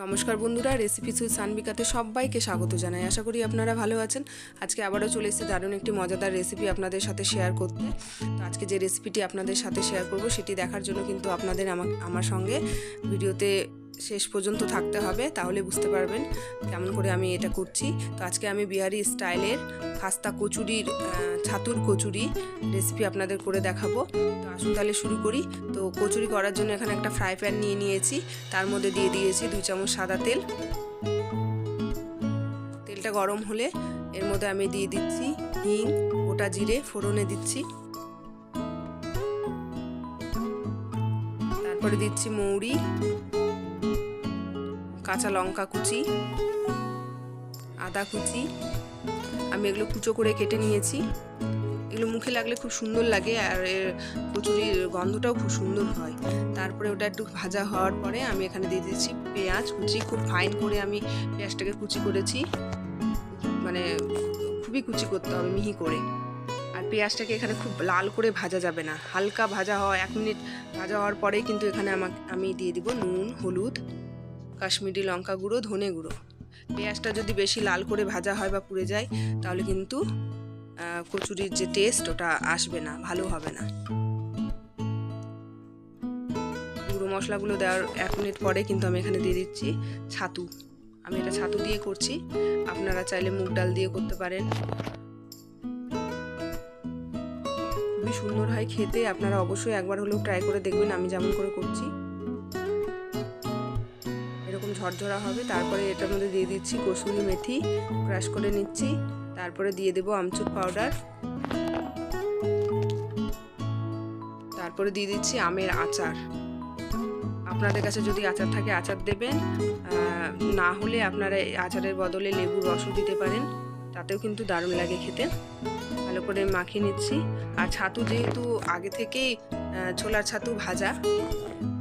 নমস্কার বন্ধুরা, recipe sweet সানবিকাতে সবাইকে স্বাগত জানাই। আশা করি আপনারা ভালো আছেন। আজকে আবারও চলে এসেছি দারুণ একটি মজাদার রেসিপি আপনাদের সাথে শেয়ার করতে। তো আজকে যে রেসিপিটি আপনাদের সাথে শেয়ার করব সেটি দেখার জন্য কিন্তু আপনাদের আমার সঙ্গে ভিডিওতে শেষ পর্যন্ত থাকতে হবে, তাহলে বুঝতে পারবেন কেমন করে আমি এটা করছি। তো আজকে আমি বিহারি স্টাইলের খাস্তা কচুরির ছাতুর কচুরি রেসিপি আপনাদের করে দেখাবো। তো আসুন তাহলে শুরু করি। তো কচুরি করার জন্য এখানে একটা ফ্রাই প্যান নিয়ে নিয়েছি, তার মধ্যে দিয়ে দিয়েছি 2 চামচ সাদা তেল। তেলটা গরম হলে এর মধ্যে আমি দিয়ে দিচ্ছি হিং, গোটা জিরে ফোড়নে দিচ্ছি, তারপরে দিচ্ছি মৌরি, কাঁচা লঙ্কা কুচি, আদা কুচি। আমি এগুলো কুচো করে কেটে নিয়েছি। এগুলো মুখে লাগলে খুব সুন্দর লাগে আর এর কচুরির গন্ধটাও খুব সুন্দর হয়। তারপরে ওটা একটু ভাজা হওয়ার পরে আমি এখানে দিয়ে দিচ্ছি পেঁয়াজ কুচি। খুব ফাইন করে আমি পেঁয়াজটাকে কুচি করেছি, মানে খুবই কুচি করতে হবে, মিহি করে। আর পেঁয়াজটাকে এখানে খুব লাল করে ভাজা যাবে না, হালকা ভাজা হওয়া 1 মিনিট ভাজা হওয়ার পরেই কিন্তু এখানে আমি দিয়ে দিব নুন, হলুদ, কাশ্মীরি লঙ্কা গুঁড়ো, ধনে গুঁড়ো। পেঁয়াজটা যদি বেশি লাল করে ভাজা হয় বা পুড়ে যায় তাহলে কিন্তু কচুরির যে টেস্ট ওটা আসবে না, ভালো হবে না। গুঁড়ো মশলাগুলো দেওয়ার 1 মিনিট পরে কিন্তু আমি এখানে দিয়ে দিচ্ছি ছাতু। আমি এটা ছাতু দিয়ে করছি, আপনারা চাইলে মুগ ডাল দিয়ে করতে পারেন। খুবই সুন্দর হয় খেতে, আপনারা অবশ্যই একবার হলেও ট্রাই করে দেখবেন আমি যেমন করে করছি। এরকম ঝরঝরা হবে। তারপরে এটার মধ্যে দিয়ে দিচ্ছি কসুরি মেথি, ক্রাশ করে নিচ্ছি। তারপরে দিয়ে দেবো আমচুর পাউডার, তারপরে দিয়ে দিচ্ছি আমের আচার। আপনাদের কাছে যদি আচার থাকে আচার দেবেন, না হলে আপনারা আচারের বদলে লেবুর রসও দিতে পারেন, তাতেও কিন্তু দারুণ লাগে খেতে। ভালো করে মাখিয়ে নিচ্ছি। আর ছাতু যেহেতু আগে থেকেই ছোলার ছাতু ভাজা,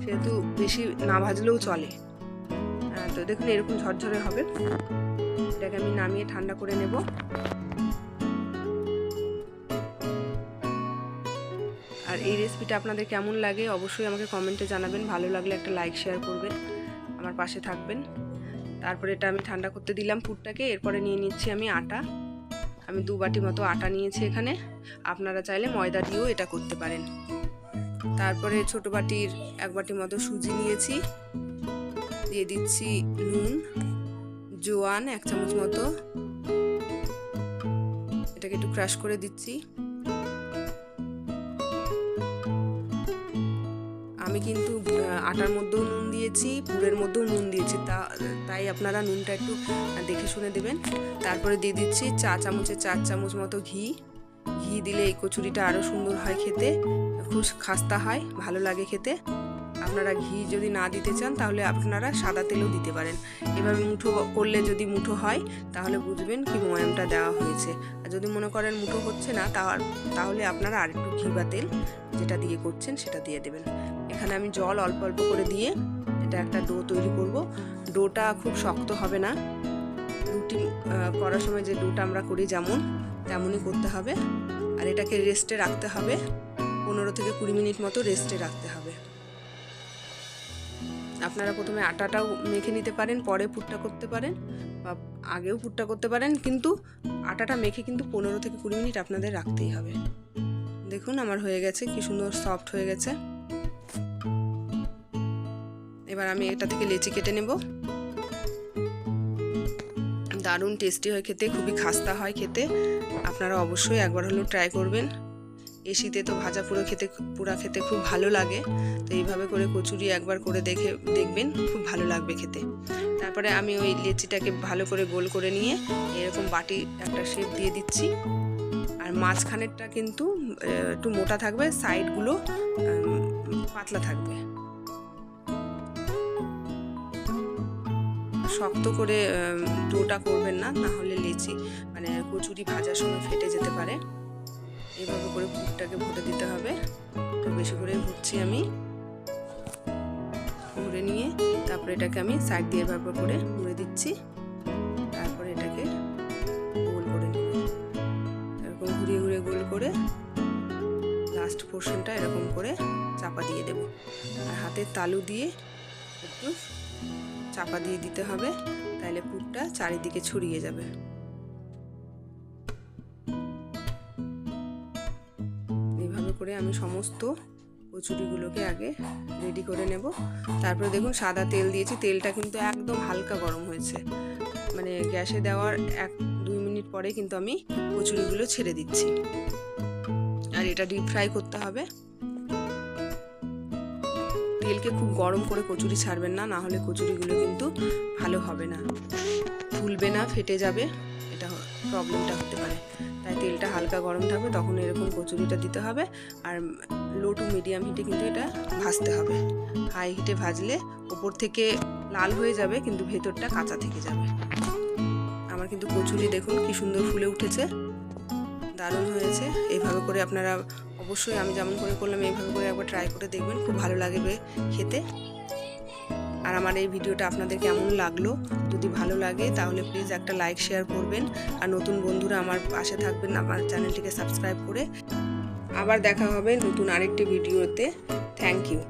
সেহেতু বেশি না ভাজলেও চলে। তো দেখুন এরকম ঝরঝরে হবে। এটাকে আমি নামিয়ে ঠান্ডা করে নেব। আর এই রেসিপিটা আপনাদের কেমন লাগে অবশ্যই আমাকে কমেন্টে জানাবেন। ভালো লাগলে একটা লাইক শেয়ার করবেন, আমার পাশে থাকবেন। তারপরে এটা আমি ঠান্ডা করতে দিলাম পুরটাকে। এরপরে নিয়ে নিচ্ছি আমি আটা। আমি 2 বাটি মতো আটা নিয়েছি এখানে, আপনারা চাইলে ময়দা দিয়েও এটা করতে পারেন। তারপরে ছোট বাটির 1 বাটি মতো সুজি নিয়েছি, দিয়ে দিচ্ছি নুন, জোয়ান 1 চামচ মতো, এটাকে একটু ক্রাশ করে দিচ্ছি। আমি কিন্তু আটার মধ্যেও নুন দিয়েছি, পুরের মধ্যেও নুন দিয়েছি, তাই আপনারা নুনটা একটু দেখে শুনে দেবেন। তারপরে দিয়ে দিচ্ছি 4 চামচ মতো ঘি। ঘি দিলে এই কচুরিটা আরও সুন্দর হয় খেতে, খুব খাস্তা হয়, ভালো লাগে খেতে। আপনারা ঘি যদি না দিতে চান তাহলে আপনারা সাদা তেলও দিতে পারেন। এভাবে মুঠো করলে যদি মুঠো হয় তাহলে বুঝবেন কি ময়ামটা দেওয়া হয়েছে। আর যদি মনে করেন মুঠো হচ্ছে না তাহলে আপনারা আরেকটু ঘি বা তেল যেটা দিয়ে করছেন সেটা দিয়ে দেবেন। এখানে আমি জল অল্প অল্প করে দিয়ে এটা একটা ডো তৈরি করব। ডোটা খুব শক্ত হবে না, রুটি করার সময় যে ডোটা আমরা করি তেমনই করতে হবে। আর এটাকে রেস্টে রাখতে হবে, 15 থেকে 20 মিনিট মতো রেস্টে রাখতে হবে। আপনারা প্রথমে আটাটাও মেখে নিতে পারেন, পরে পুরটা করতে পারেন বা আগেও পুরটা করতে পারেন, কিন্তু আটাটা মেখে কিন্তু 15 থেকে 20 মিনিট আপনাদের রাখতেই হবে। দেখুন আমার হয়ে গেছে, কি সুন্দর সফট হয়ে গেছে। এবার আমি এটা থেকে লেচি কেটে নেব। দারুণ টেস্টি হয় খেতে, খুবই খাস্তা হয় খেতে। আপনারা অবশ্যই একবার হলেও ট্রাই করবেন। এই শীতে তো ভাজা পুরা খেতে খুব ভালো লাগে। তো এইভাবে করে কচুরি একবার করে দেখবেন, খুব ভালো লাগবে খেতে। তারপরে আমি ওই লেচিটাকে ভালো করে গোল করে নিয়ে এরকম বাটি একটা শেপ দিয়ে দিচ্ছি। আর মাঝখানেরটা কিন্তু একটু মোটা থাকবে, সাইডগুলো পাতলা থাকবে। শক্ত করে ডোটা করবেন না, তাহলে লেচি মানে কচুরি ভাজার সময় ফেটে যেতে পারে। এইভাবে করে পুরটাকে ভরে দিতে হবে। তো বেশি করে ভরছি আমি, ভরে নিয়ে তারপরে এটাকে আমি সাইড দিয়ে এভাবে করে মুড়ে দিচ্ছি। তারপরে এটাকে গোল করে নেব, এরকম ঘুরিয়ে ঘুরিয়ে গোল করে লাস্ট পোর্শনটা এরকম করে চাপা দিয়ে দেব। আর হাতের তালু দিয়ে একটু চাপা দিয়ে দিতে হবে, তাহলে পুরটা চারিদিকে ছড়িয়ে যাবে। এইভাবে করে আমি সমস্ত কচুরিগুলোকে আগে রেডি করে নেব। তারপরে দেখুন সাদা তেল দিয়েছি, তেলটা কিন্তু একদম হালকা গরম হয়েছে, মানে গ্যাসে দেওয়ার 1-2 মিনিট পরে কিন্তু আমি কচুরিগুলো ছেড়ে দিচ্ছি। আর এটা ডিপ ফ্রাই করতে হবে। তেলকে খুব গরম করে কচুরি ছাড়বেন না, না হলে কচুরিগুলো কিন্তু ভালো হবে না, ফুলবে না, ফেটে যাবে, এটা প্রবলেমটা হতে পারে। তাই তেলটা হালকা গরম থাকবে, তখন এরকম কচুরিটা দিতে হবে। আর লো টু মিডিয়াম হিটে কিন্তু এটা ভাজতে হবে। হাই হিটে ভাজলে ওপর থেকে লাল হয়ে যাবে কিন্তু ভেতরটা কাঁচা থেকে যাবে। আমার কিন্তু কচুরি দেখুন কি সুন্দর ফুলে উঠেছে, দারুণ হয়েছে। এইভাবে করে আপনারা অবশ্যই আমি যেমন করে করলাম এইভাবে করে একবার ট্রাই করে দেখবেন, খুব ভালো লাগবে খেতে। আর আমার এই ভিডিওটা আপনাদের কেমন লাগলো, যদি ভালো লাগে তাহলে প্লিজ একটা লাইক শেয়ার করবেন। আর নতুন বন্ধুরা আমার পাশে থাকবেন, আমার চ্যানেলটিকে সাবস্ক্রাইব করে। আবার দেখা হবে নতুন আরেকটি ভিডিওতে। Thank you.